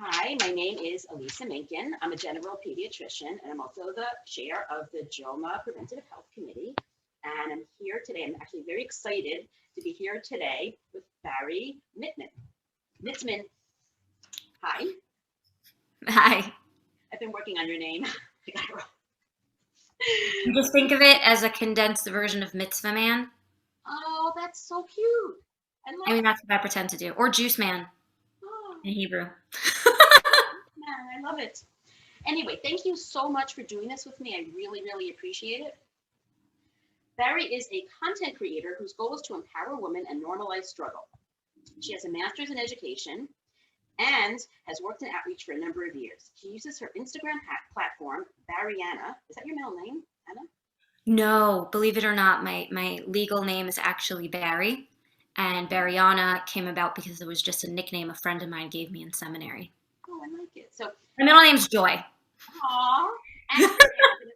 Hi, my name is Elisa Minkin. I'm a general pediatrician, and I'm also the chair of the JOMA Preventative Health Committee. And I'm here today. I'm actually very excited to be here today with Bari Mitzman. Hi. Hi. I've been working on your name. Just think of it as a condensed version of Mitzvah Man. Oh, that's so cute. I mean, that's what I pretend to do. Or Juice Man Oh, in Hebrew. man, I love it. Anyway, thank you so much for doing this with me. I really, really appreciate it. Bari is a content creator whose goal is to empower women and normalize struggle. She has a master's in education and has worked in outreach for a number of years. She uses her Instagram platform, Bariana. Is that your middle name, Anna? No, believe it or not, my legal name is actually Barry. And Bariana came about because it was just a nickname a friend of mine gave me in seminary. Oh, I like it. So my middle name's Joy. Aw. And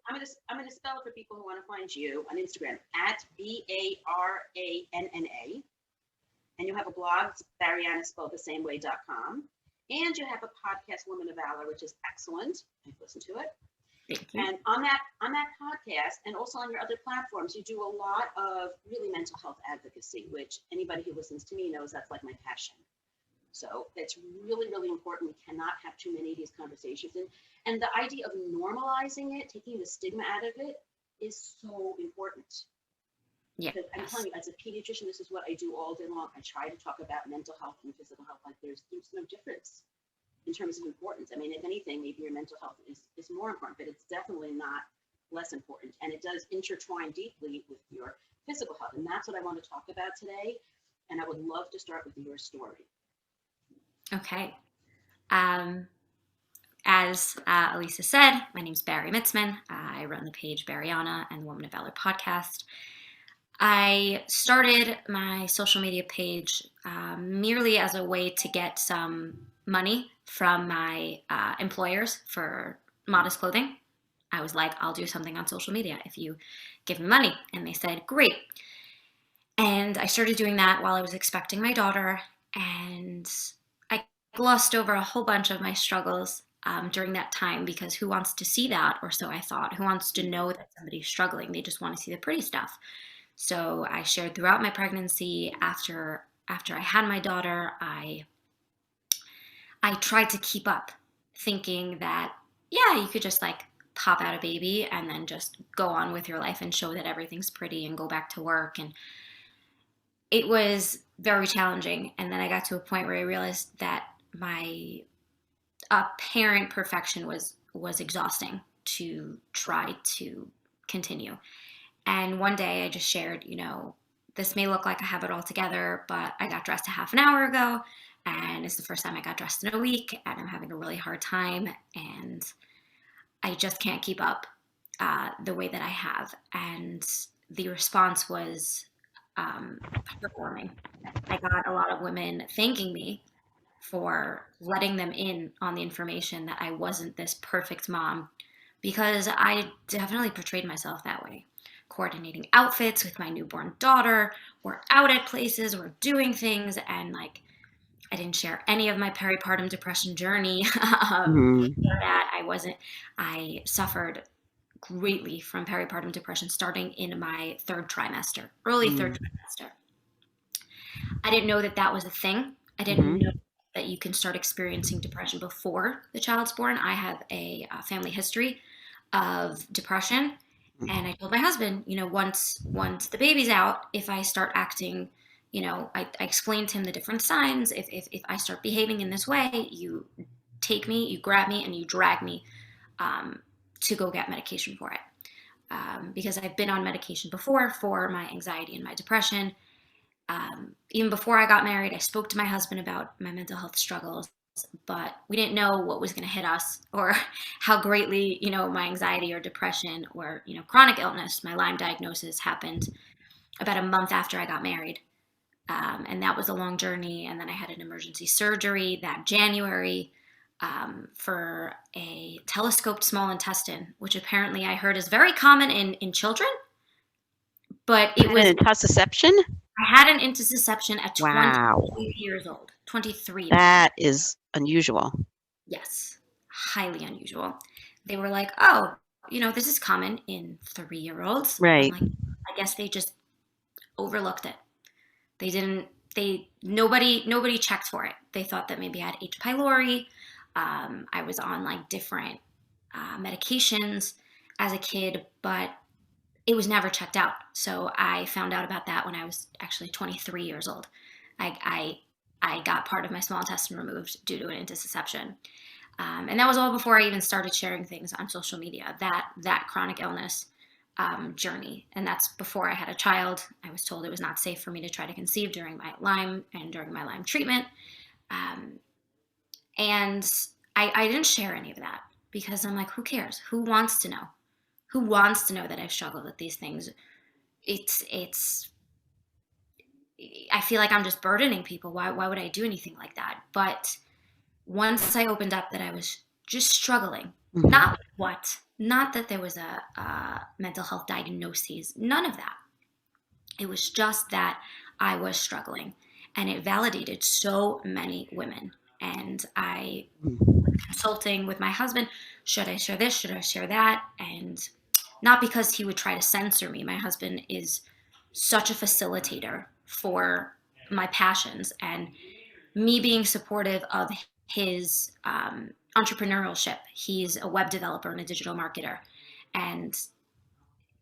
I'm gonna spell it for people who want to find you on Instagram at BARANNA. And you have a blog, Bariana spelled the same way.com. And you have a podcast, Women of Valor, which is excellent. I've listened to it. Thank you. And on that podcast, and also on your other platforms, you do a lot of really mental health advocacy, which anybody who listens to me knows that's like my passion. So it's really, really important. We cannot have too many of these conversations. And the idea of normalizing it, taking the stigma out of it, is so important. Yeah. Because I'm telling you, as a pediatrician, this is what I do all day long. I try to talk about mental health and physical health like there's no difference in terms of importance. I mean, if anything, maybe your mental health is more important, but it's definitely not less important. And it does intertwine deeply with your physical health. And that's what I want to talk about today. And I would love to start with your story. Okay. As Elisa said, my name is Bari Mitzman. I run the page Bariana and the Woman of Valor podcast. I started my social media page merely as a way to get some money from my employers for modest clothing. I was like, I'll do something on social media if you give me money. And they said, great. And I started doing that while I was expecting my daughter. And I glossed over a whole bunch of my struggles during that time, because who wants to see that? Or so I thought. Who wants to know that somebody's struggling? They just want to see the pretty stuff. So I shared throughout my pregnancy. After I had my daughter, I tried to keep up, thinking that, yeah, you could just like pop out a baby and then just go on with your life and show that everything's pretty and go back to work. And it was very challenging. And then I got to a point where I realized that my apparent perfection was exhausting to try to continue. And one day I just shared, this may look like I have it all together, but I got dressed a half an hour ago, and it's the first time I got dressed in a week, and I'm having a really hard time, and I just can't keep up the way that I have. And the response was heartwarming. I got a lot of women thanking me for letting them in on the information that I wasn't this perfect mom, because I definitely portrayed myself that way. Coordinating outfits with my newborn daughter, we're out at places, we're doing things, and like I didn't share any of my peripartum depression journey. That I suffered greatly from peripartum depression starting in my third trimester, early third trimester. I didn't know that that was a thing. I didn't know that you can start experiencing depression before the child's born. I have a family history of depression. And I told my husband, once the baby's out, if I start acting, I explained to him the different signs. If I start behaving in this way, you take me, you grab me, and you drag me to go get medication for it. Because I've been on medication before for my anxiety and my depression. Even before I got married, I spoke to my husband about my mental health struggles, but we didn't know what was going to hit us or how greatly, my anxiety or depression or, chronic illness. My Lyme diagnosis happened about a month after I got married. And that was a long journey. And then I had an emergency surgery that January for a telescoped small intestine, which apparently I heard is very common in children. But it was intussusception? I had an intussusception at 23 years old. 23. That is unusual. Yes, highly unusual. They were like, "Oh, this is common in 3-year-olds." I'm Right. like, I guess they just overlooked it. They didn't. Nobody checked for it. They thought that maybe I had H. pylori. I was on like different medications as a kid, but it was never checked out. So I found out about that when I was actually 23 years old. I got part of my small intestine removed due to an intussusception. And that was all before I even started sharing things on social media. That chronic illness journey, and that's before I had a child. I was told it was not safe for me to try to conceive during my Lyme and during my Lyme treatment, um, and I didn't share any of that because I'm like, who cares? Who wants to know? Who wants to know that I've struggled with these things? It's. I feel like I'm just burdening people. Why would I do anything like that? But once I opened up that I was just struggling, Hmm. not that there was a mental health diagnosis, none of that. It was just that I was struggling, and it validated so many women. And I was consulting with my husband, should I share this? Should I share that? And not because he would try to censor me. My husband is such a facilitator for my passions, and me being supportive of his entrepreneurship. He's a web developer and a digital marketer. And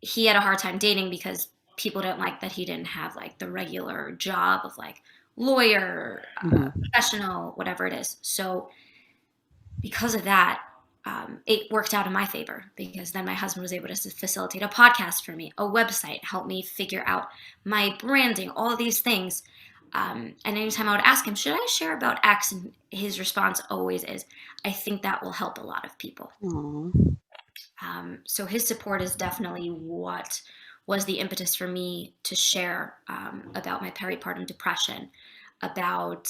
he had a hard time dating because people didn't like that he didn't have like the regular job of like lawyer, Hmm. professional, whatever it is. So because of that, it worked out in my favor because then my husband was able to facilitate a podcast for me, a website, help me figure out my branding, all of these things. And anytime I would ask him, should I share about X? And his response always is, I think that will help a lot of people. Aw. So his support is definitely what was the impetus for me to share about my peripartum depression, about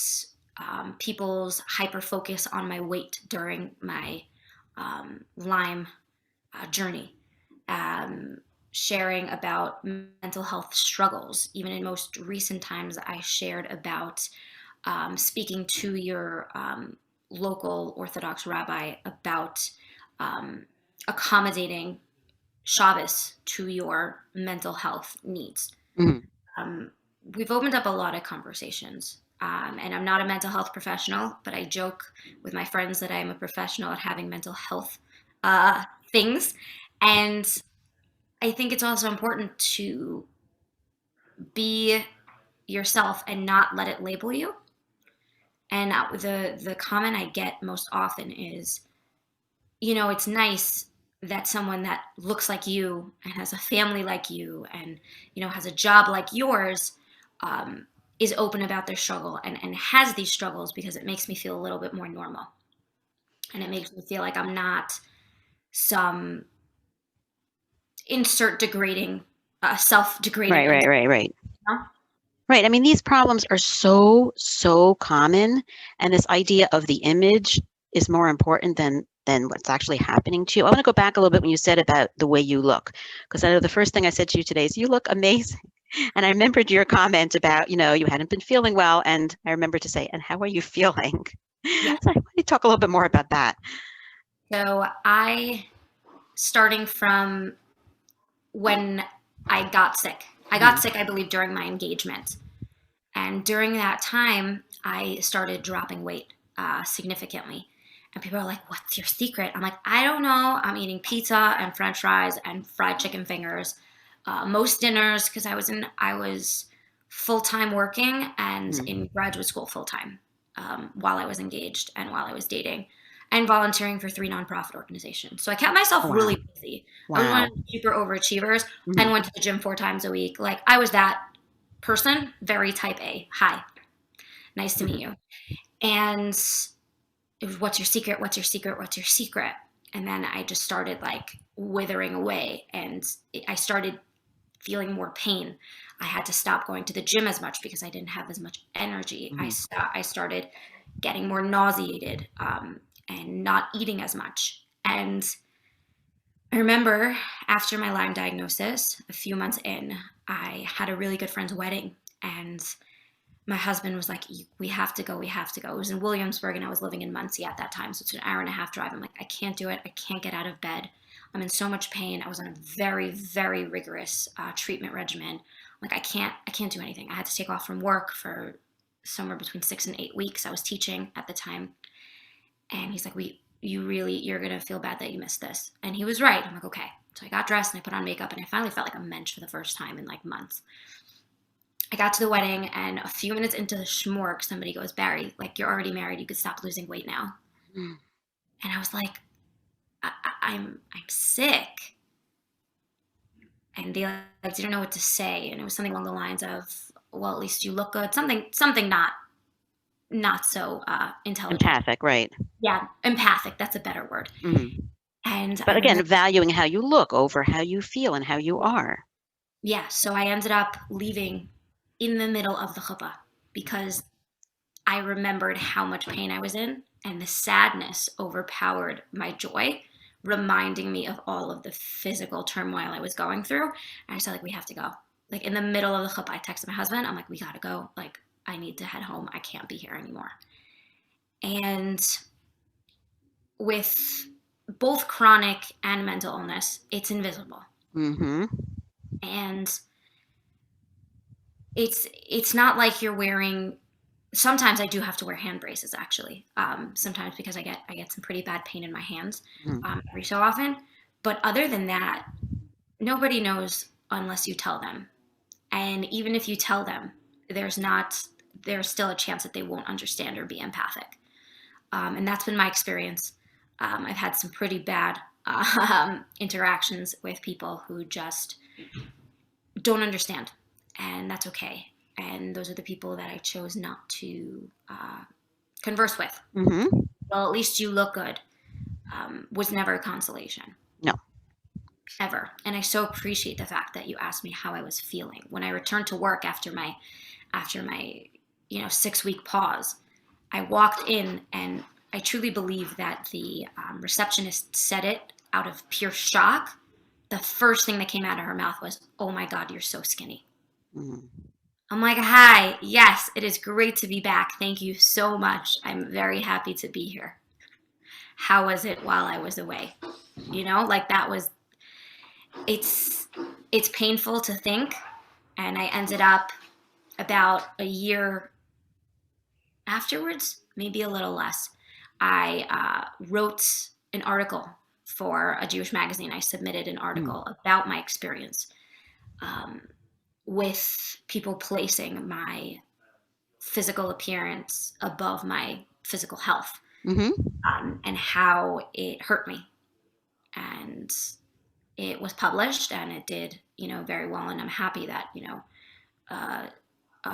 people's hyper focus on my weight during my Lyme journey, um, sharing about mental health struggles. Even in most recent times, I shared about speaking to your local Orthodox rabbi about um, accommodating Shabbos to your mental health needs. Mhm. Um, we've opened up a lot of conversations. And I'm not a mental health professional, but I joke with my friends that I am a professional at having mental health uh, things. And I think it's also important to be yourself and not let it label you. And the comment I get most often is, it's nice that someone that looks like you and has a family like you and has a job like yours um, is open about their struggle and has these struggles because it makes me feel a little bit more normal, and it makes me feel like I'm not some insert degrading self-degrading Right, right, identity. right, right. You know? Right. I mean, these problems are so, so common, and this idea of the image is more important than what's actually happening to you. I want to go back a little bit when you said about the way you look, because I know the first thing I said to you today is you look amazing. And I remembered your comment about, you hadn't been feeling well, and I remember to say, and how are you feeling? Yeah. So why don't you talk a little bit more about that? So starting from when I got Mhm. sick, I believe, during my engagement. And during that time, I started dropping weight significantly. And people are like, "What's your secret?" I'm like, "I don't know. I'm eating pizza and French fries and fried chicken fingers most dinners because I was full time working and Mhm. in graduate school full time while I was engaged and while I was dating." And volunteering for 3 nonprofit organizations. So I kept myself Oh, wow. really busy. I was one Wow. of the super overachievers and Mhm. went to the gym 4 times a week. Like I was that person, very type A. Hi, nice to meet Mhm. you. And it was, what's your secret? What's your secret? What's your secret? And then I just started like withering away and I started feeling more pain. I had to stop going to the gym as much because I didn't have as much energy. Mhm. I started getting more nauseated and not eating as much. And I remember after my Lyme diagnosis, a few months in, I had a really good friend's wedding, and my husband was like, we have to go. We have to go. It was in Williamsburg and I was living in Muncie at that time. So it's an hour and a half drive. I'm like, I can't do it. I can't get out of bed. I'm in so much pain. I was on a very, very rigorous treatment regimen. Like I can't do anything. I had to take off from work for somewhere between 6 and 8 weeks. I was teaching at the time. And he's like, you're going to feel bad that you missed this. And he was right. I'm like, okay. So I got dressed and I put on makeup and I finally felt like a mensch for the first time in like months. I got to the wedding and a few minutes into the schmork, somebody goes, Bari, like you're already married. You could stop losing weight now. Mm. And I was like, I'm sick. And they like didn't know what to say. And it was something along the lines of, well, at least you look good. Something not so intelligent. Empathic, right. Yeah, empathic. That's a better word. Mm-hmm. And but again, valuing how you look over how you feel and how you are. Yeah, so I ended up leaving in the middle of the chuppah because I remembered how much pain I was in, and the sadness overpowered my joy, reminding me of all of the physical turmoil I was going through. And I said, like, we have to go. Like in the middle of the chuppah, I texted my husband. I'm like, we gotta go. Like, I need to head home. I can't be here anymore. And with both chronic and mental illness, it's invisible. Mm-hmm. And it's not like you're wearing. Sometimes I do have to wear hand braces, actually. Sometimes because I get some pretty bad pain in my hands every so often. But other than that, nobody knows unless you tell them. And even if you tell them, there's still a chance that they won't understand or be empathic. And that's been my experience. I've had some pretty bad interactions with people who just don't understand, and that's okay. And those are the people that I chose not to converse with. Mm-hmm. Well, at least you look good was never a consolation. No. Ever. And I so appreciate the fact that you asked me how I was feeling. When I returned to work after my 6-week pause, I walked in and I truly believe that the receptionist said it out of pure shock. The first thing that came out of her mouth was, "Oh my God, you're so skinny." Mm. I'm like, "Hi, yes, it is great to be back. Thank you so much. I'm very happy to be here. How was it while I was away?" Like that was, it's painful to think. And I ended up about a year afterwards, maybe a little less, I wrote an article for a Jewish magazine. I submitted an article about my experience with people placing my physical appearance above my physical health, and how it hurt me. And it was published and it did, very well. And I'm happy that,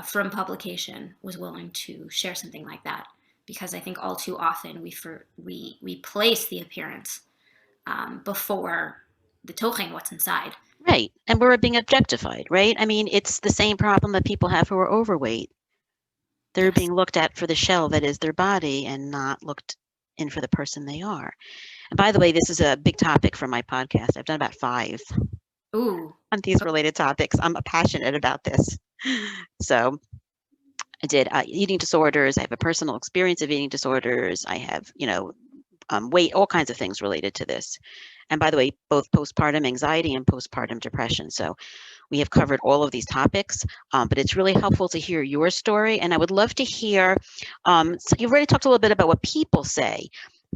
From Publication was willing to share something like that, because I think all too often we place the appearance before the tochen, what's inside. Right. And we're being objectified, right? I mean, it's the same problem that people have who are overweight. They're Yes. being looked at for the shell that is their body and not looked in for the person they are. And by the way, this is a big topic for my podcast. I've done about 5 on these related topics. I'm passionate about this. So I did eating disorders. I have a personal experience of eating disorders. I have, weight, all kinds of things related to this. And by the way, both postpartum anxiety and postpartum depression. So we have covered all of these topics, but it's really helpful to hear your story. And I would love to hear, so you've already talked a little bit about what people say,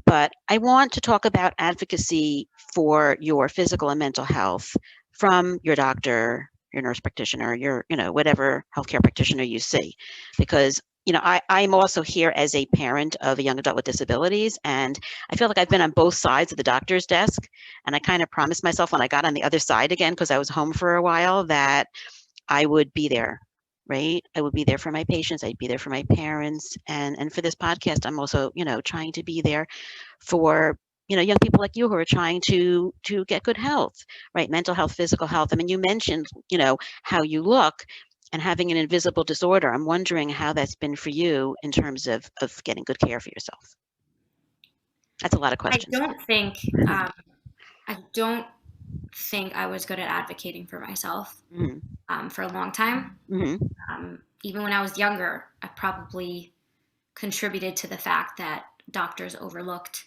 but I want to talk about advocacy for your physical and mental health from your doctor, your nurse practitioner, your, whatever healthcare practitioner you see, because I'm also here as a parent of a young adult with disabilities, and I feel like I've been on both sides of the doctor's desk, and I kind of promised myself when I got on the other side again, because I was home for a while, that I would be there, right? I would be there for my patients, I'd be there for my parents, and for this podcast, I'm also, trying to be there for, young people like you who are trying to get good health, right? Mental health, physical health. I mean, you mentioned, how you look and having an invisible disorder. I'm wondering how that's been for you in terms of getting good care for yourself. That's a lot of questions. I don't think I was good at advocating for myself for a long time. even when I was younger, I probably contributed to the fact that doctors overlooked,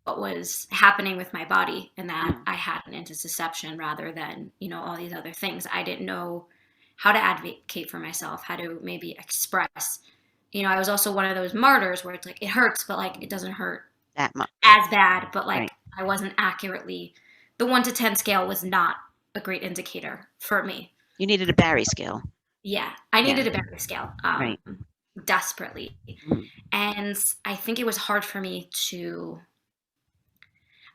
what was happening with my body, and that Mm. I had an intussusception rather than, all these other things. I didn't know how to advocate for myself, how to maybe express. I was also one of those martyrs where it's like, it hurts, but like, it doesn't hurt That much. as bad, but like, Right. I wasn't accurately, the 1 to 10 scale was not a great indicator for me. You needed a Barry scale. Yeah, I Yeah. needed a better scale, Right. desperately. Mm. And I think it was hard for me to,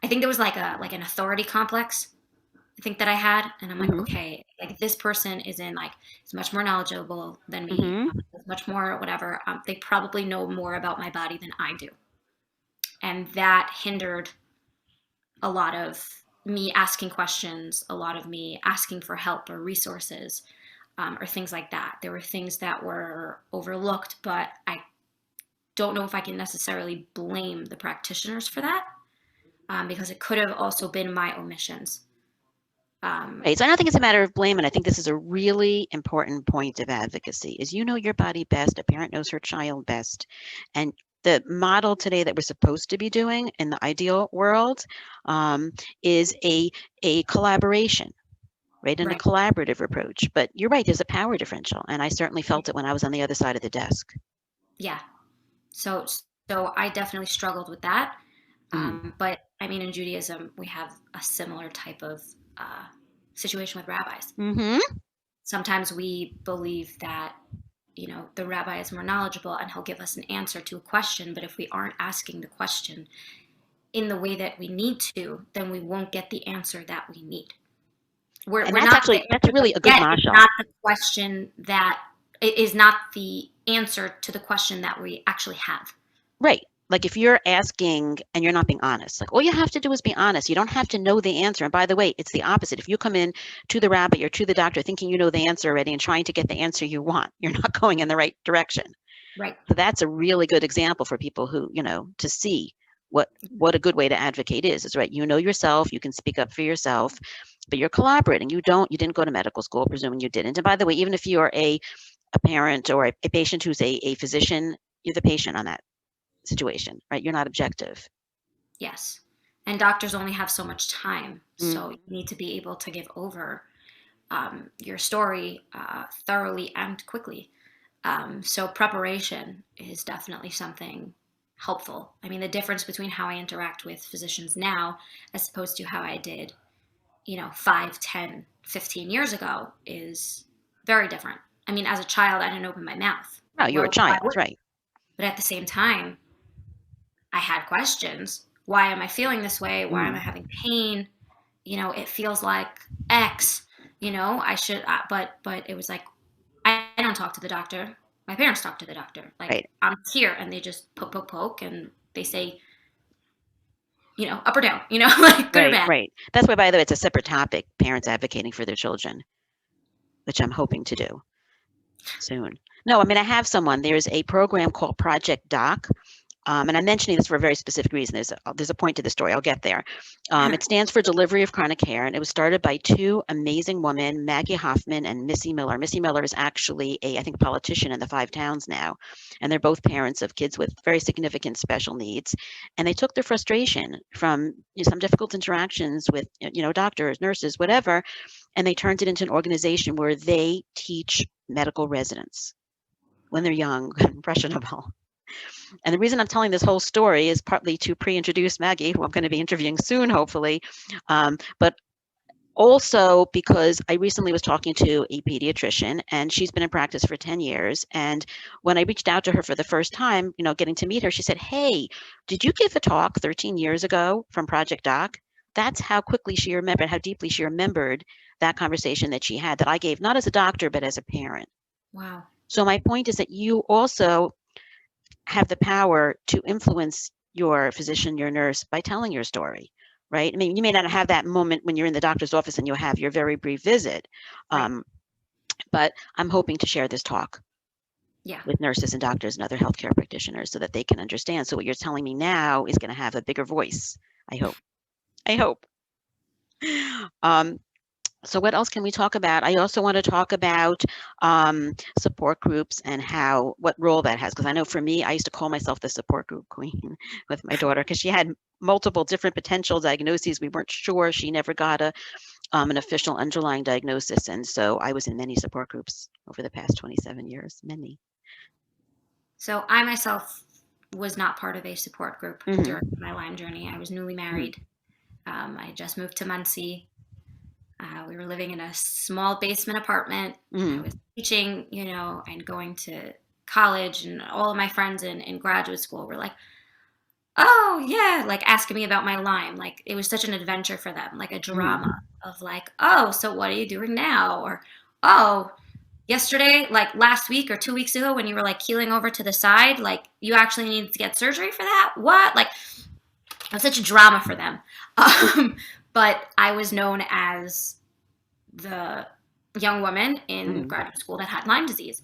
I think there was like an authority complex, I think, that I had. And I'm like, Mm-hmm. okay, like this person is much more knowledgeable than me, Mm-hmm. is much more whatever. They probably know more about my body than I do. And that hindered a lot of me asking questions, a lot of me asking for help or resources, or things like that. There were things that were overlooked, but I don't know if I can necessarily blame the practitioners for that, because it could have also been my omissions. Um, Right. So I don't think it's a matter of blame, and I think this is a really important point of advocacy: is you know your body best. A parent knows her child best, and the model today that we're supposed to be doing in the ideal world is a collaboration, right, and a right. collaborative approach. But you're right. There's a power differential, and I certainly felt it when I was on the other side of the desk. Yeah. So, so I definitely struggled with that. Mm. But I mean, in Judaism, we have a similar type of uh, situation with rabbis. Mm-hmm. Sometimes we believe that, the rabbi is more knowledgeable and he'll give us an answer to a question. But if we aren't asking the question in the way that we need to, then we won't get the answer that we need. And We're not, the that's answer that really we a good get is mashal. not the question that, it is not the answer to the question that we actually have. Right. Like if you're asking and you're not being honest, like all you have to do is be honest. You don't have to know the answer. And by the way, it's the opposite. If you come in to the rabbi or to the doctor thinking you know the answer already and trying to get the answer you want, you're not going in the right direction. Right. So that's a really good example for people who, to see what a good way to advocate is right. You know yourself, you can speak up for yourself, but you're collaborating. You didn't go to medical school, presuming you didn't. And by the way, even if you're a parent or a patient who's a physician, you're the patient on that situation, right? You're not objective. Yes. And doctors only have so much time. Mm. So you need to be able to give over your story thoroughly and quickly. So preparation is definitely something helpful. I mean, the difference between how I interact with physicians now as opposed to how I did, 5, 10, 15 years ago is very different. I mean, as a child, I didn't open my mouth. No, you're a Well, why child, would? right? But at the same time, I had questions. Why am I feeling this way? Why am I Mm. having pain? It feels like X. I should, but it was like, I don't talk to the doctor. My parents talk to the doctor. Like, Right, I'm here, and they just poke, poke, poke, and they say, up or down, like good or right, bad. right. That's why, by the way, it's a separate topic, parents advocating for their children, which I'm hoping to do soon. No, I mean, I have someone. There's a program called Project Doc. And I'm mentioning this for a very specific reason. There's a point to the story. I'll get there. It stands for Delivery of Chronic Care, and it was started by two amazing women, Maggie Hoffman and Missy Miller. Missy Miller is actually I think, a politician in the Five Towns now, and they're both parents of kids with very significant special needs. And they took their frustration from some difficult interactions with, doctors, nurses, whatever, and they turned it into an organization where they teach medical residents when they're young, impressionable. And the reason I'm telling this whole story is partly to pre-introduce Maggie, who I'm going to be interviewing soon, hopefully, but also because I recently was talking to a pediatrician, and she's been in practice for 10 years. And when I reached out to her for the first time, getting to meet her, she said, "Hey, did you give a talk 13 years ago from Project Doc?" That's how quickly she remembered, how deeply she remembered that conversation that she had, that I gave, not as a doctor, but as a parent. Wow. So my point is that you also have the power to influence your physician, your nurse, by telling your story, right? I mean, you may not have that moment when you're in the doctor's office and you have your very brief visit, Right. but I'm hoping to share this talk Yeah. with nurses and doctors and other healthcare practitioners so that they can understand. So what you're telling me now is going to have a bigger voice. I hope. I hope. Um, So what else can we talk about? I also want to talk about support groups and what role that has. Because I know for me, I used to call myself the support group queen with my daughter because she had multiple different potential diagnoses. We weren't sure. She never got an official underlying diagnosis. And so I was in many support groups over the past 27 years, many. So I myself was not part of a support group Hmm. during my Lyme journey. I was newly Hmm. married. I just moved to Muncie. We were living in a small basement apartment. I Hmm. was teaching, and going to college, and all of my friends in graduate school were like, "Oh yeah," like asking me about my Lyme. Like it was such an adventure for them, like a drama Hmm. of like, "Oh, so what are you doing now?" Or, "Oh, yesterday, like last week or 2 weeks ago, when you were like keeling over to the side, like you actually needed to get surgery for that? What?" Like it was such a drama for them. But I was known as the young woman in Hmm. graduate school that had Lyme disease.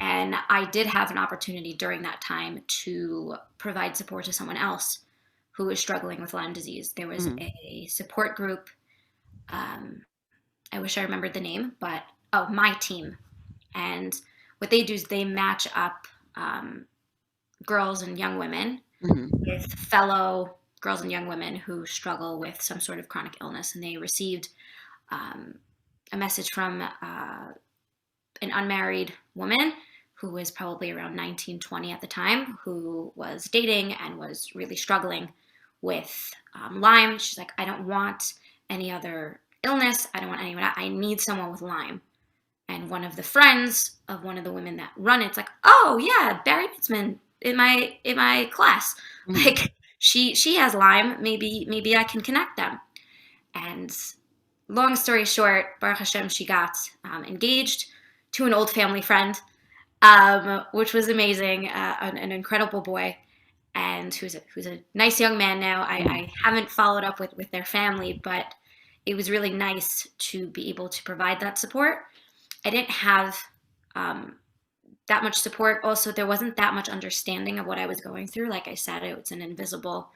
And I did have an opportunity during that time to provide support to someone else who was struggling with Lyme disease. There was Hmm. a support group. Um, I wish I remembered the name, but my team. And what they do is they match up girls and young women Hmm. with fellow girls and young women who struggle with some sort of chronic illness. And they received um, a message from an unmarried woman who was probably around 19, 20 at the time, who was dating and was really struggling with Lyme. She's like, I don't want any other illness. I don't want anyone. I need someone with Lyme. And one of the friends of one of the women that run it's like, oh yeah, Barry Pitzman in my class. Hmm. Like she has Lyme. Maybe I can connect them. And long story short, Baruch Hashem, she got engaged to an old family friend, which was amazing. An incredible boy, and who's a nice young man now. I haven't followed up with their family, but it was really nice to be able to provide that support. I didn't have um, that much support. Also, there wasn't that much understanding of what I was going through. Like I said, it's an invisible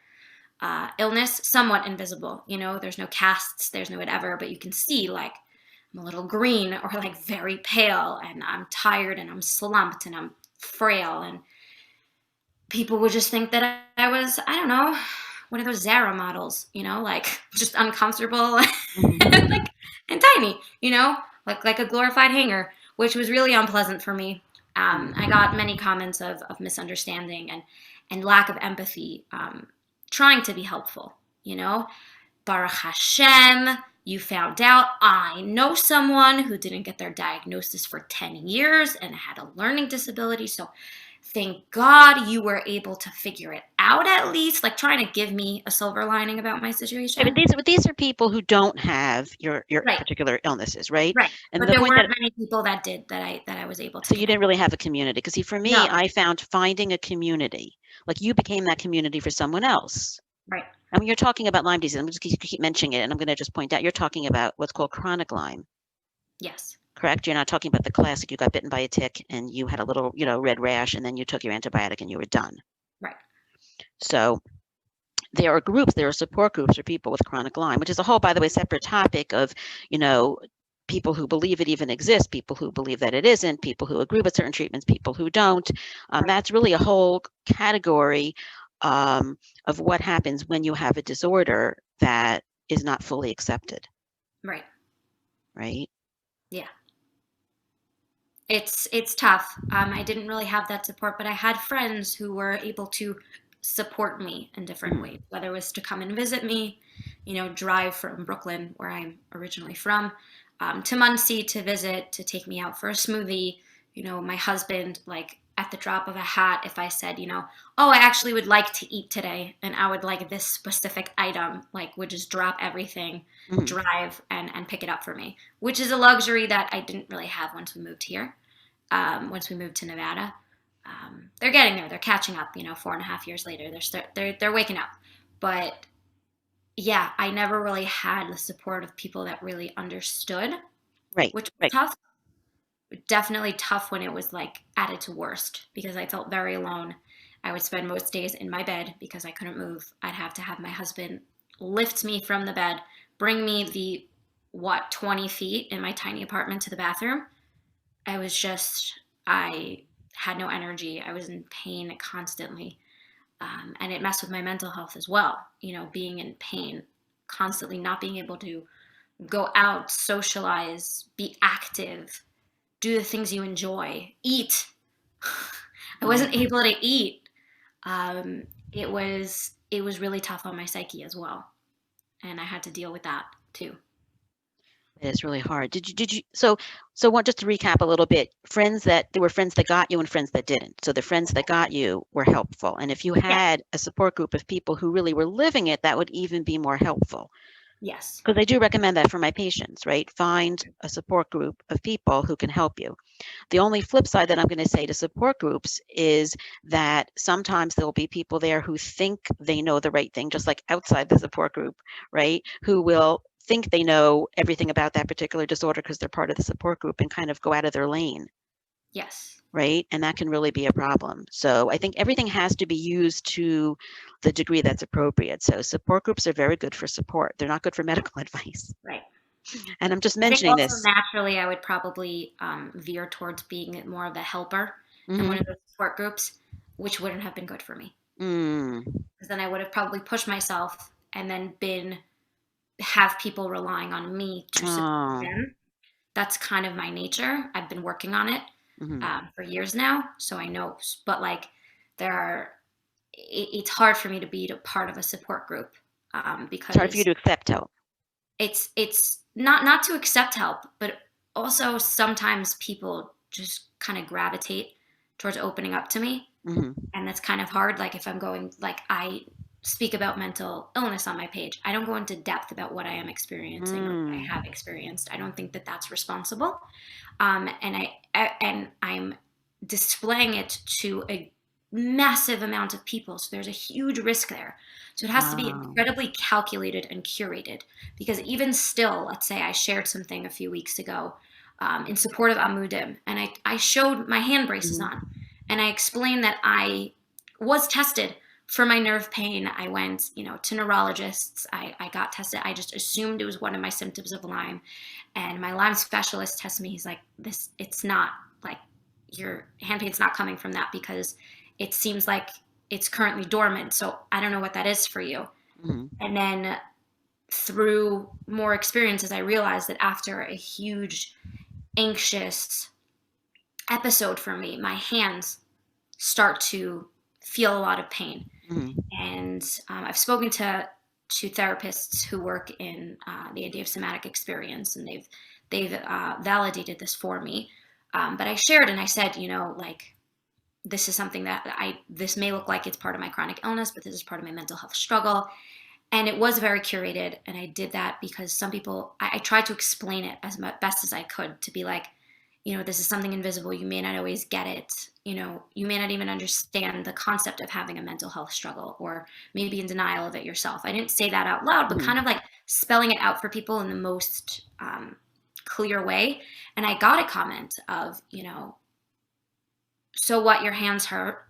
illness, somewhat invisible. There's no casts, there's no whatever, but you can see like I'm a little green or like very pale, and I'm tired and I'm slumped and I'm frail, and people would just think that I was, I don't know, one of those Zara models, like just uncomfortable and Hmm. like and tiny, like a glorified hanger, which was really unpleasant for me. I Hmm. got many comments of misunderstanding and lack of empathy, trying to be helpful, Baruch Hashem, you found out. I know someone who didn't get their diagnosis for 10 years and had a learning disability. So thank God you were able to figure it out at least, like trying to give me a silver lining about my Right, but situation. these are people who don't have your Right, particular illnesses, right? right. And But the there point weren't that many people that did that I was able to so you didn't connect. really have a community. Because see, for me, No, I found finding a community, like you became that community for someone else. right. I mean, you're talking about Lyme disease. I'm just keep mentioning it, and I'm going to just point out you're talking about what's called chronic Lyme, Yes, correct? You're not talking about the classic. You got bitten by a tick and you had a little, red rash, and then you took your antibiotic and you were done. right, So there are support groups for people with chronic Lyme, which is a whole, by the way, separate topic of, you know, people who believe it even exists, people who believe that it isn't, people who agree with certain treatments, people who don't. right, That's really a whole category of what happens when you have a disorder that is not fully accepted, right. right? Yeah. It's tough. I didn't really have that support, but I had friends who were able to support me in different Hmm. ways, whether it was to come and visit me, drive from Brooklyn, where I'm originally from, to Muncie to visit, to take me out for a smoothie. My husband, like at the drop of a hat, if I said, oh, I actually would like to eat today and I would like this specific item, like would just drop everything, Hmm. drive and pick it up for me, which is a luxury that I didn't really have once we moved here, once we moved to Nevada. They're getting there. They're catching up. 4.5 years later, they're waking up. But yeah, I never really had the support of people that really understood, Right, which was right. tough. Definitely tough when it was like added to worst because I felt very alone. I would spend most days in my bed because I couldn't move. I'd have to have my husband lift me from the bed, bring me the 20 feet in my tiny apartment to the bathroom. I had no energy. I was in pain constantly. And it messed with my mental health as well, being in pain, constantly not being able to go out, socialize, be active, do the things you enjoy, eat. I wasn't able to eat. It was really tough on my psyche as well, and I had to deal with that too. It is really hard. So what, just to recap a little bit, there were friends that got you and friends that didn't. So the friends that got you were helpful. And if you Yeah. had a support group of people who really were living it, that would even be more helpful. Yes. Because I do recommend that for my patients, right? Find a support group of people who can help you. The only flip side that I'm going to say to support groups is that sometimes there'll be people there who think they know the right thing, just like outside the support group, right? Who will think they know everything about that particular disorder because they're part of the support group and kind of go out of their lane, Yes. right? And that can really be a problem. So I think everything has to be used to the degree that's appropriate. So support groups are very good for support. They're not good for medical advice. Right. And I'm just I think mentioning also this. naturally I would probably veer towards being more of a helper in one Hmm. of those support groups, which wouldn't have been good for me. Mm. Because then I would have probably pushed myself and then have people relying on me to support Oh. them. That's kind of my nature. I've been working on it Hmm. for years now, so I know. But like, it's hard for me to be a part of a support group It's hard for you because to accept help. it's not to accept help, but also sometimes people just kind of gravitate towards opening up to me, Hmm. and that's kind of hard. Like if I'm going, like I speak about mental illness on my page, I don't go into depth about what I am experiencing or what I Mm. have experienced. I don't think that that's responsible, and I'm displaying it to a massive amount of people. So there's a huge risk there. So it has to be Wow. incredibly calculated and curated. Because even still, let's say I shared something a few weeks ago in support of Amudim, and I showed my hand braces Hmm. on, and I explained that I was tested for my nerve pain. I went, to neurologists. I got tested. I just assumed it was one of my symptoms of Lyme. And my Lyme specialist tested me. He's like, it's not like your hand pain's not coming from that because it seems like it's currently dormant. So I don't know what that is for you. Hmm. And then through more experiences, I realized that after a huge anxious episode for me, my hands start to feel a lot of pain. Hmm. And I've spoken to therapists who work in the idea of somatic experience, and they've validated this for me. But I shared and I said, like this is something that this may look like it's part of my chronic illness, but this is part of my mental health struggle. And it was very curated, and I did that because some people, I tried to explain it as best as I could to be like, this is something invisible. You may not always get it. You may not even understand the concept of having a mental health struggle, or maybe in denial of it yourself. I didn't say that out loud, but Hmm. kind of like spelling it out for people in the most clear way. And I got a comment of, so what, your hands hurt?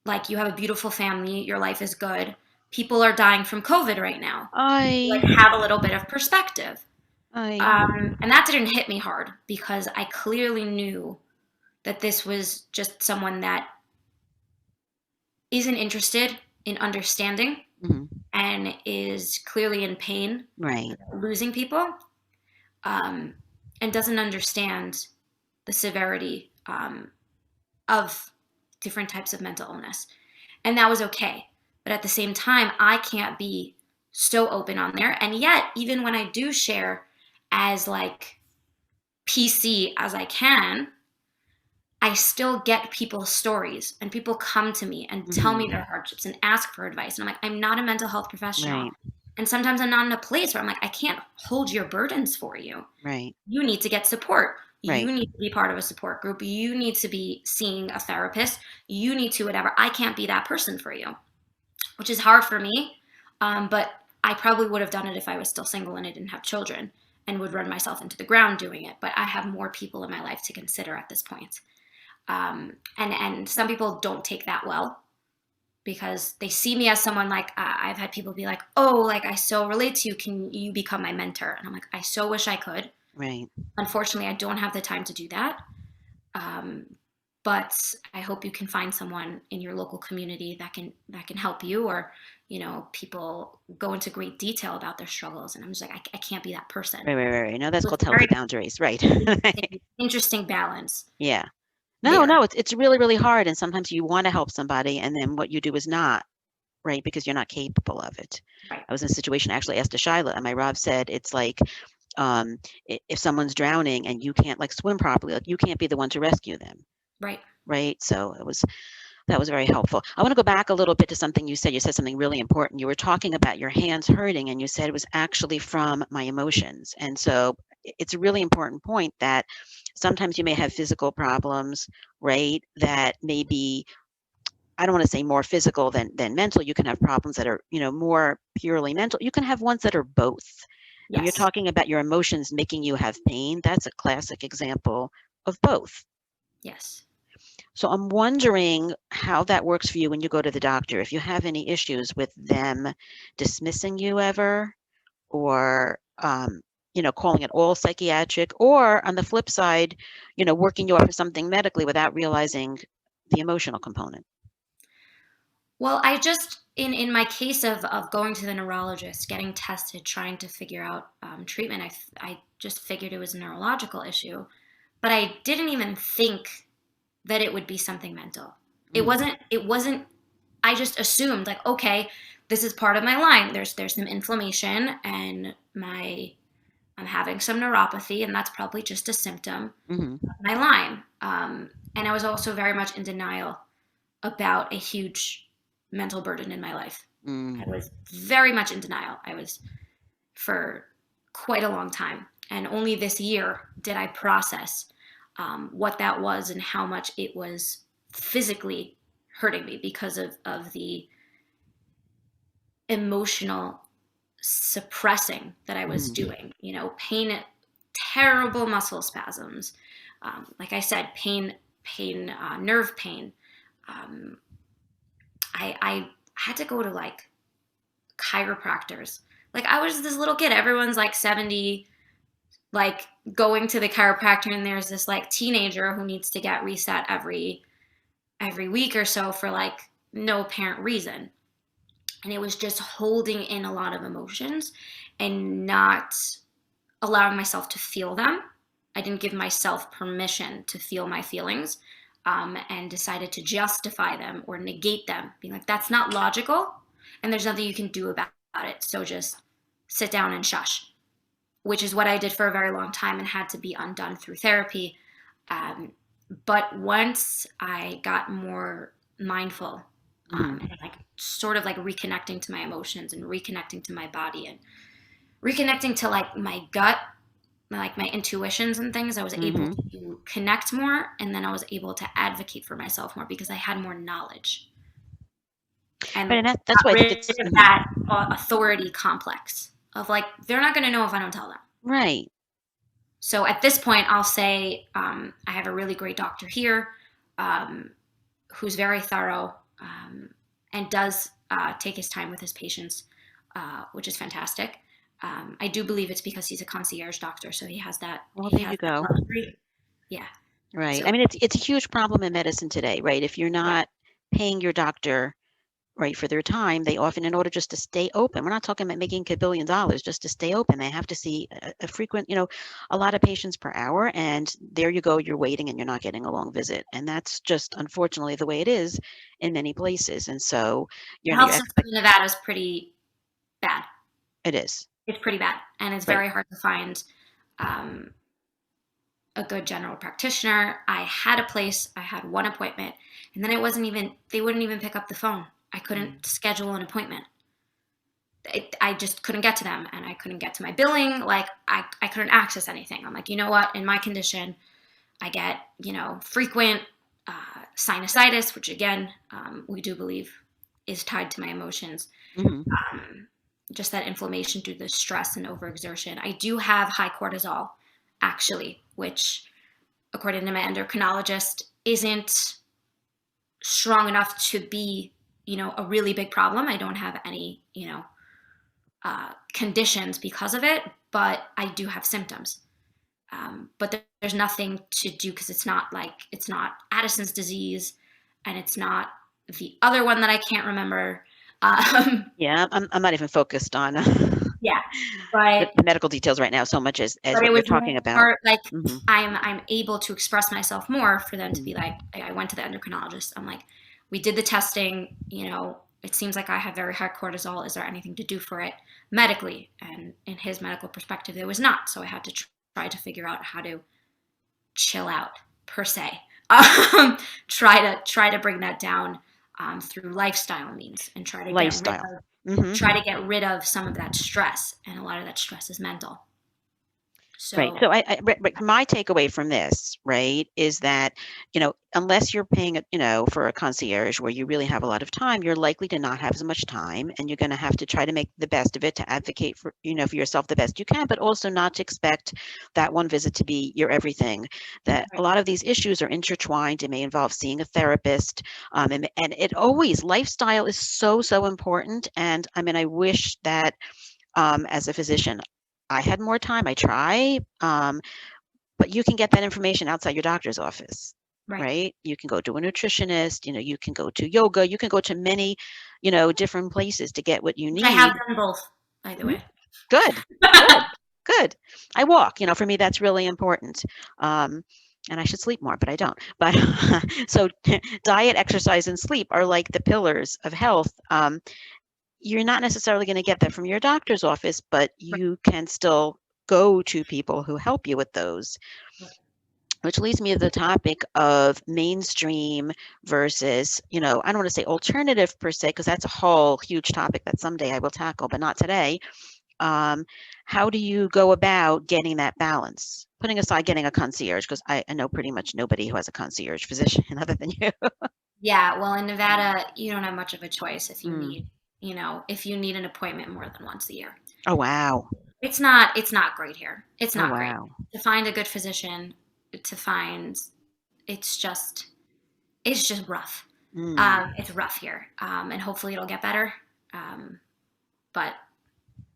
Like, you have a beautiful family, your life is good. People are dying from COVID right now. Like, I, have a little bit of perspective. I, And that didn't hit me hard because I clearly knew that this was just someone that isn't interested in understanding mhm. and is clearly in pain, Right. losing people, um, and doesn't understand the severity of different types of mental illness. And that was okay. But at the same time, I can't be so open on there. And yet, even when I do share as like PC as I can, I still get people's stories, and people come to me and tell me Mhm. their hardships and ask for advice. And I'm like, I'm not a mental health professional. Right. And sometimes I'm not in a place where I'm like, I can't hold your burdens for you. Right. You need to get support. Right. You need to be part of a support group. You need to be seeing a therapist. You need to whatever. I can't be that person for you, which is hard for me. But I probably would have done it if I was still single and I didn't have children, and would run myself into the ground doing it. But I have more people in my life to consider at this point. And some people don't take that well. because they see me as someone like, I've had people be like, oh, like I so relate to you. Can you become my mentor? And I'm like, I so wish I could. Right. Unfortunately, I don't have the time to do that. But I hope you can find someone in your local community that can help you, or, people go into great detail about their struggles. And I'm just like, I can't be that person. Right. No, that's So called it's a healthy very boundaries. Right. interesting balance. Yeah. There. No, it's really, really hard. And sometimes you want to help somebody, and then what you do is not, right? Because you're not capable of it. Right. I was in a situation, actually asked Shyla, and my Rob said, it's like, if someone's drowning and you can't like swim properly, like you can't be the one to rescue them. Right. Right. So that was very helpful. I want to go back a little bit to something you said. You said something really important. You were talking about your hands hurting, and you said it was actually from my emotions. And so it's a really important point that sometimes you may have physical problems, right? That may be, I don't want to say more physical than mental. You can have problems that are, more purely mental. You can have ones that are both. And you're Yes. talking about your emotions making you have pain. That's a classic example of both. Yes. So I'm wondering how that works for you when you go to the doctor. If you have any issues with them dismissing you ever, or calling it all psychiatric, or on the flip side, working you up for something medically without realizing the emotional component. Well, I just in my case of going to the neurologist, getting tested, trying to figure out treatment, I just figured it was a neurological issue, but I didn't even think that it would be something mental. It wasn't. It wasn't. I just assumed like, okay, this is part of my Lyme. There's some inflammation, and I'm having some neuropathy, and that's probably just a symptom Mm-hmm. of my Lyme. And I was also very much in denial about a huge mental burden in my life. Mm. I was very much in denial. I was for quite a long time. And only this year did I process what that was and how much it was physically hurting me because of the emotional suppressing that I was doing. Pain, terrible muscle spasms. Like I said, nerve pain. I had to go to like chiropractors. Like I was this little kid. Everyone's like 70, like going to the chiropractor, and there's this like teenager who needs to get reset every week or so for like no apparent reason. And it was just holding in a lot of emotions and not allowing myself to feel them. I didn't give myself permission to feel my feelings, and decided to justify them or negate them, being like, that's not logical, and there's nothing you can do about it. So just sit down and shush, which is what I did for a very long time and had to be undone through therapy. But once I got more mindful, and like sort of like reconnecting to my emotions and reconnecting to my body and reconnecting to like my gut, like my intuitions and things, I was able to connect more, and then I was able to advocate for myself more because I had more knowledge. And Right, and that's why I think it's rid of that authority complex of like, they're not going to know if I don't tell them. right. So at this point, I'll say I have a really great doctor here, who's very thorough, and does take his time with his patients, which is fantastic. I do believe it's because he's a concierge doctor, so he has that. Well, he there has you go. luxury. Yeah. Right. So, I mean, it's a huge problem in medicine today, right? If you're not paying your doctor, right, for their time, they often, in order just to stay open, we're not talking about making $1 billion, just to stay open, they have to see a frequent, a lot of patients per hour, and there you go, you're waiting and you're not getting a long visit. And that's just unfortunately the way it is in many places. And so the health system in Nevada is pretty bad. It is. It's pretty bad, and it's very hard to find a good general practitioner. I had a place, I had one appointment, and then they wouldn't even pick up the phone. I couldn't schedule an appointment. I just couldn't get to them, and I couldn't get to my billing. Like I couldn't access anything. I'm like, you know what? In my condition, I get, frequent sinusitis, which again, we do believe is tied to my emotions. Just that inflammation due to the stress and overexertion. I do have high cortisol, actually, which, according to my endocrinologist, isn't strong enough to be a really big problem. I don't have any, conditions because of it, but I do have symptoms. But there's nothing to do because it's not Addison's disease, and it's not the other one that I can't remember. Yeah, I'm not even focused on Yeah, the but medical details right now so much as what it you're was talking about. more like Hmm. I'm able to express myself more for them to be Mm. like, I went to the endocrinologist. I'm like, we did the testing. It seems like I have very high cortisol. Is there anything to do for it medically? And in his medical perspective, there was not. So I had to try to figure out how to chill out per se. Try to bring that down through lifestyle means, and Lifestyle. Hmm. try to get rid of some of that stress, and a lot of that stress is mental. Right. So So but my takeaway from this, right, is that, unless you're paying, for a concierge where you really have a lot of time, you're likely to not have as much time, and you're going to have to try to make the best of it, to advocate for, for yourself the best you can, but also not to expect that one visit to be your everything. That a lot of these issues are intertwined. It may involve seeing a therapist, and it always, lifestyle is so, so important. And I mean, I wish that, as a physician, I had more time. I try, but you can get that information outside your doctor's office, right, right? You can go to a nutritionist, you can go to yoga, you can go to many, different places to get what you which I have need. done both, by the Mhm. way. Good, good, good. I walk, for me, that's really important. Um, and I should sleep more, but I don't. But so diet, exercise, and sleep are like the pillars of health. You're not necessarily going to get that from your doctor's office, but you can still go to people who help you with those. Which leads me to the topic of mainstream versus, I don't want to say alternative per se, because that's a whole huge topic that someday I will tackle, but not today. Um, how do you go about getting that balance? Putting aside getting a concierge, because I know pretty much nobody who has a concierge physician other than you. Yeah, well, in Nevada, you don't have much of a choice Mm. if you need an appointment more than once a year. Oh, wow. It's not great here. It's Oh, not great. wow. To find a good physician, to find it's just it's just rough. Mm. It's rough here, and hopefully it'll get better. Um, but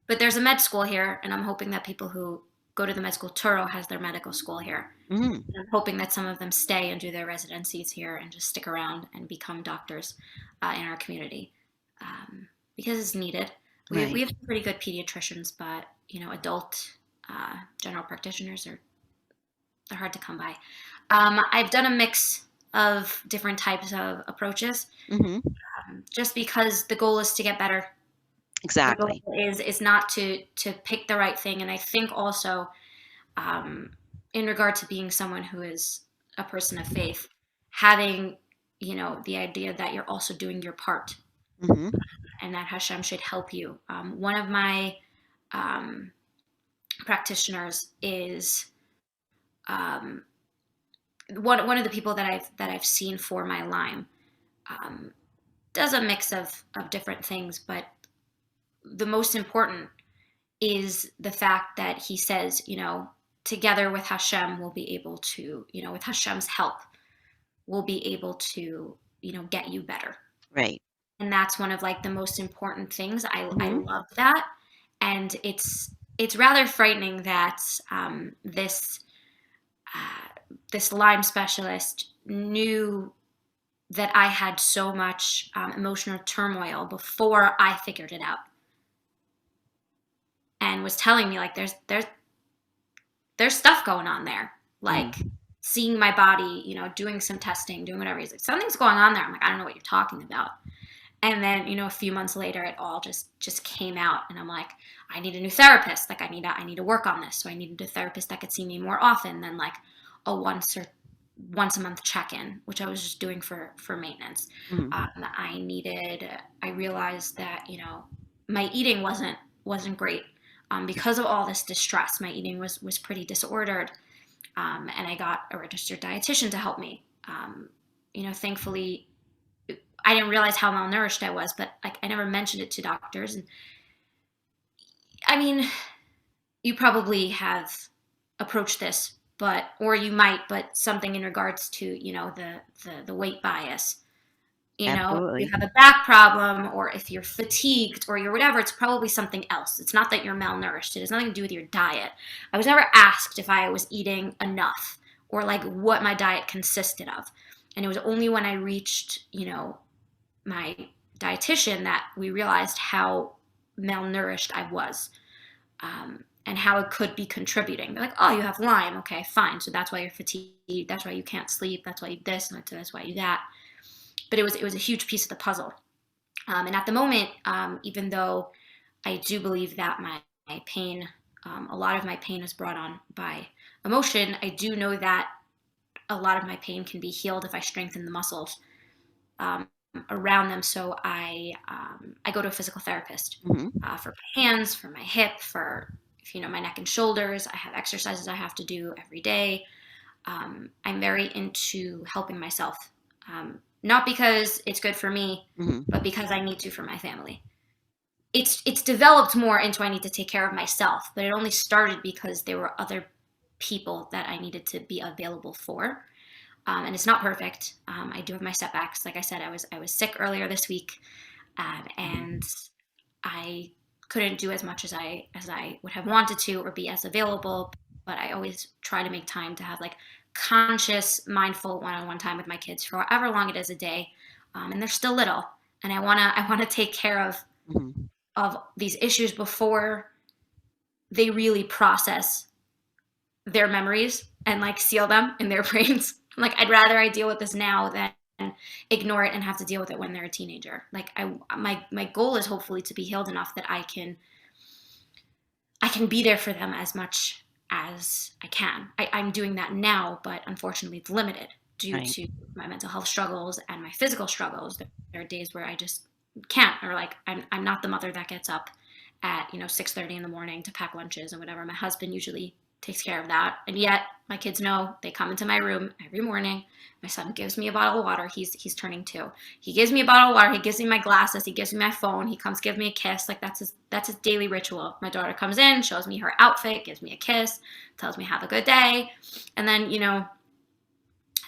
there's a med school here, and I'm hoping that people who go to the med school, Turo has their medical school here. Mm. I'm hoping that some of them stay and do their residencies here and just stick around and become doctors in our community, because it's needed. We Right. have pretty good pediatricians, but adult general practitioners they're hard to come by. I've done a mix of different types of approaches, Hmm. just because the goal is to get better. The goal Exactly. is not to pick the right thing, and I think also, um, in regard to being someone who is a person of faith, having the idea that you're also doing your part, Hmm. and that Hashem should help you. One of my um, practitioners is um, one of the people that I've seen for my Lyme. Um, does a mix of different things, but the most important is the fact that he says, together with Hashem, we'll be able to, with Hashem's help, we'll be able to, get you better. Right. And that's one of like the most important things. I Hmm. love that. And it's rather frightening that this this Lyme specialist knew that I had so much emotional turmoil before I figured it out, and was telling me like there's stuff going on there, like Mm. seeing my body, doing some testing, doing whatever. He's like, something's going on there. I'm like, I don't know what you're talking about. And then, a few months later, it all just came out, and I'm like, I need a new therapist. Like, I need to work on this. So I needed a therapist that could see me more often than like a once a month check-in, which I was just doing for maintenance. Mm. I realized that my eating wasn't great, because of all this distress. My eating was pretty disordered, and I got a registered dietitian to help me. Thankfully, I didn't realize how malnourished I was, but like I never mentioned it to doctors. And I mean, you probably have approached this, or you might, but something in regards to the weight bias. You know, if you Absolutely. have a back problem or if you're fatigued or you're whatever, it's probably something else. It's not that you're malnourished. It has nothing to do with your diet. I was never asked if I was eating enough or like what my diet consisted of. And it was only when I reached, you know, my dietitian that we realized how malnourished I was, and how it could be contributing. They're like, oh, you have Lyme. Okay, fine. So that's why you're fatigued. That's why you can't sleep. That's why you this. And that's why you that. But it was a huge piece of the puzzle. And at the moment, even though I do believe that my pain, a lot of my pain is brought on by emotion, I do know that a lot of my pain can be healed if I strengthen the muscles um, around them. So I go to a physical therapist for my hands, for my hip, for my neck and shoulders. I have exercises I have to do every day. I'm very into helping myself, not because it's good for me, but because I need to for my family. It's developed more into I need to take care of myself, but it only started because there were other people that I needed to be available for. And it's not perfect. I do have my setbacks. Like I said, I was sick earlier this week, and I couldn't do as much as I would have wanted to or be as available. But I always try to make time to have like conscious, mindful one-on-one time with my kids for however long it is a day, and they're still little, and I wanna take care of these issues before they really process their memories and like seal them in their brains. Like I'd rather I deal with this now than ignore it and have to deal with it when they're a teenager. Like my goal is hopefully to be healed enough that I can be there for them as much as I can. I'm doing that now, but unfortunately it's limited due to my mental health struggles and my physical struggles. There are days where I just can't, or like I'm not the mother that gets up at 6:30 in the morning to pack lunches and whatever. My husband usually takes care of that, and yet my kids know. They come into my room every morning. My son gives me a bottle of water. He's turning 2. He gives me a bottle of water. He gives me my glasses. He gives me my phone. He comes give me a kiss. Like that's his daily ritual. My daughter comes in, shows me her outfit, gives me a kiss, tells me have a good day, and then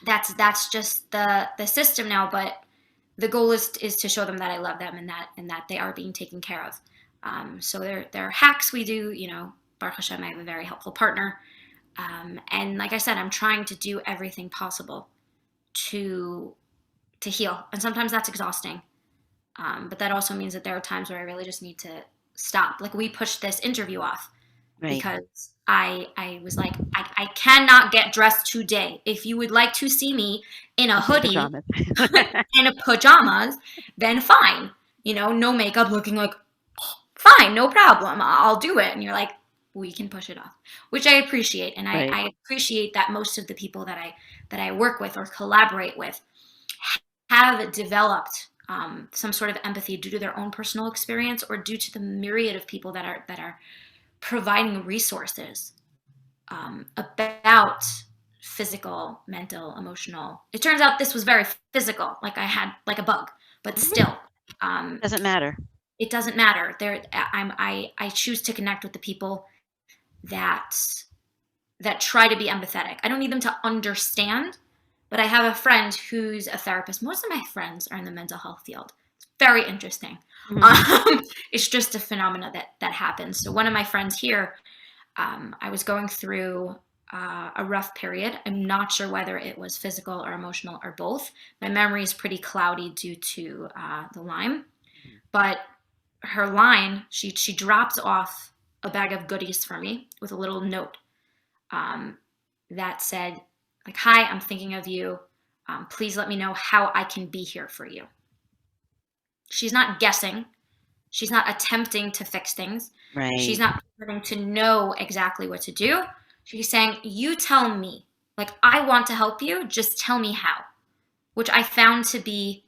that's just the system now. But the goal is to show them that I love them and that they are being taken care of. So there are hacks we do. Baruch Hashem, I have a very helpful partner. And like I said, I'm trying to do everything possible to heal. And sometimes that's exhausting. But that also means that there are times where I really just need to stop. Like we pushed this interview off because I was like, I cannot get dressed today. If you would like to see me in a hoodie and a pajamas, then fine. No makeup, looking like, fine, no problem. I'll do it. And you're like, we can push it off, which I appreciate. And I appreciate that most of the people that I work with or collaborate with have developed some sort of empathy due to their own personal experience or due to the myriad of people that are providing resources about physical, mental, emotional. It turns out this was very physical, like I had like a bug, but still. Doesn't matter. It doesn't matter. I choose to connect with the people that try to be empathetic. I don't need them to understand, but I have a friend who's a therapist. Most of my friends are in the mental health field. It's very interesting. It's just a phenomena that happens. So one of my friends here, I was going through a rough period. I'm not sure whether it was physical or emotional or both. My memory is pretty cloudy due to the Lyme, but her line, she drops off a bag of goodies for me with a little note that said, like, hi, I'm thinking of you. Please let me know how I can be here for you. She's not guessing. She's not attempting to fix things. Right. She's not trying to know exactly what to do. She's saying, you tell me. Like, I want to help you. Just tell me how. Which I found to be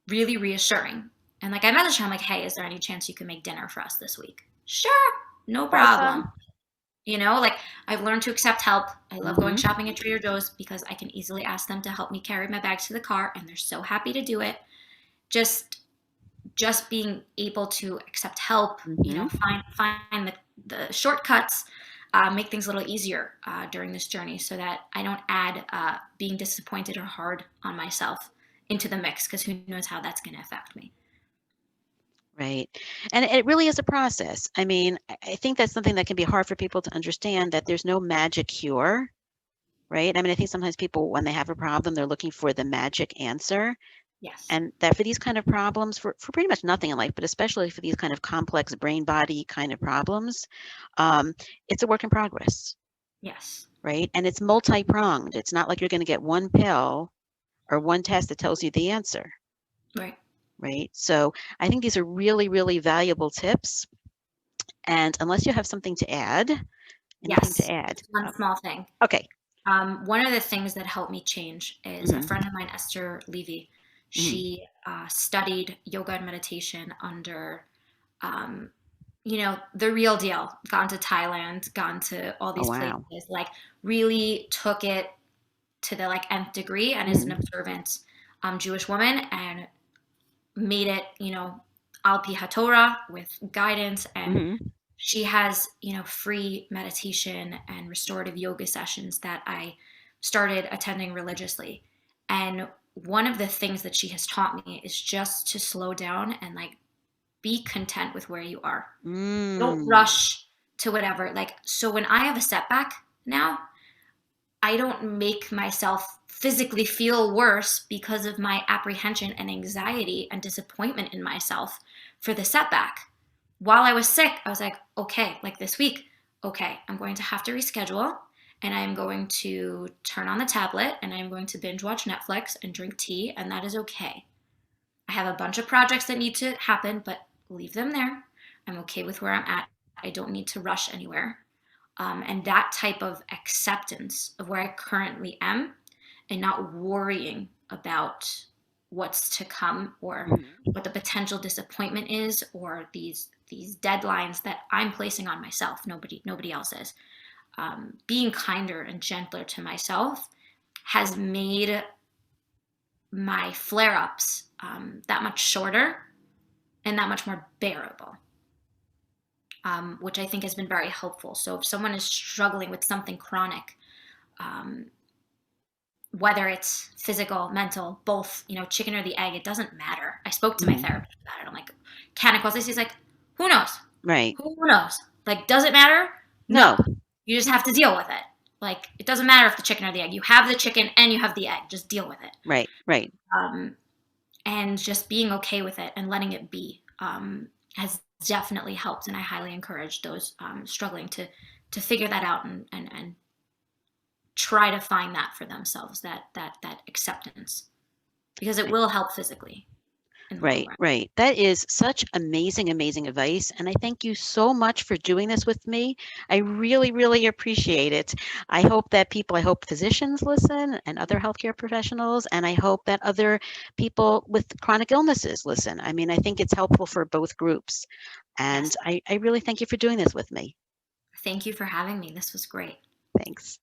really reassuring. And like I messaged her, I'm like, hey, is there any chance you can make dinner for us this week? Sure, no problem. Awesome. Like I've learned to accept help. I love going shopping at Trader Joe's because I can easily ask them to help me carry my bags to the car, and they're so happy to do it. Just being able to accept help, find the shortcuts, make things a little easier during this journey, so that I don't add being disappointed or hard on myself into the mix, because who knows how that's going to affect me. Right. And it really is a process. I mean, I think that's something that can be hard for people to understand, that there's no magic cure, right? I mean, I think sometimes people, when they have a problem, they're looking for the magic answer. Yes. And that for these kind of problems, for pretty much nothing in life, but especially for these kind of complex brain body kind of problems, it's a work in progress, Yes. right? And it's multi-pronged. It's not like you're going to get one pill or one test that tells you the answer, Right. right? So I think these are really, really valuable tips. And unless you have something to add, anything Yes. to add? Just one small thing. Okay. One of the things that helped me change is a friend of mine, Esther Levy. She studied yoga and meditation under, the real deal. Gone to Thailand, gone to all these wow. places, like really took it to the like nth degree, and is an observant Jewish woman, and made it, al pi haTorah, with guidance, and she has, free meditation and restorative yoga sessions that I started attending religiously. And one of the things that she has taught me is just to slow down and like be content with where you are. Don't rush to whatever. Like, so when I have a setback now, I don't make myself physically feel worse because of my apprehension and anxiety and disappointment in myself for the setback. While I was sick, I was like, okay, like this week, okay, I'm going to have to reschedule, and I'm going to turn on the tablet, and I'm going to binge watch Netflix and drink tea, and that is okay. I have a bunch of projects that need to happen, but leave them there. I'm okay with where I'm at. I don't need to rush anywhere. And that type of acceptance of where I currently am, and not worrying about what's to come, or what the potential disappointment is, or these deadlines that I'm placing on myself. Nobody else is. Being kinder and gentler to myself has made my flare-ups that much shorter and that much more bearable. Which I think has been very helpful. So if someone is struggling with something chronic, whether it's physical, mental, both, chicken or the egg, it doesn't matter. I spoke to my therapist about it. I'm like, can it cause this? He's like, who knows? Right. Who knows? Like, does it matter? No. You just have to deal with it. Like, it doesn't matter if the chicken or the egg. You have the chicken and you have the egg. Just deal with it. Right. And just being okay with it and letting it be has definitely helped. And I highly encourage those struggling to figure that out and try to find that for themselves, that acceptance, because it will help physically. Right. That is such amazing advice. And I thank you so much for doing this with me. I really, really appreciate it. I hope physicians listen, and other healthcare professionals, and I hope that other people with chronic illnesses listen. I mean, I think it's helpful for both groups. And Yes. I really thank you for doing this with me. Thank you for having me. This was great. Thanks.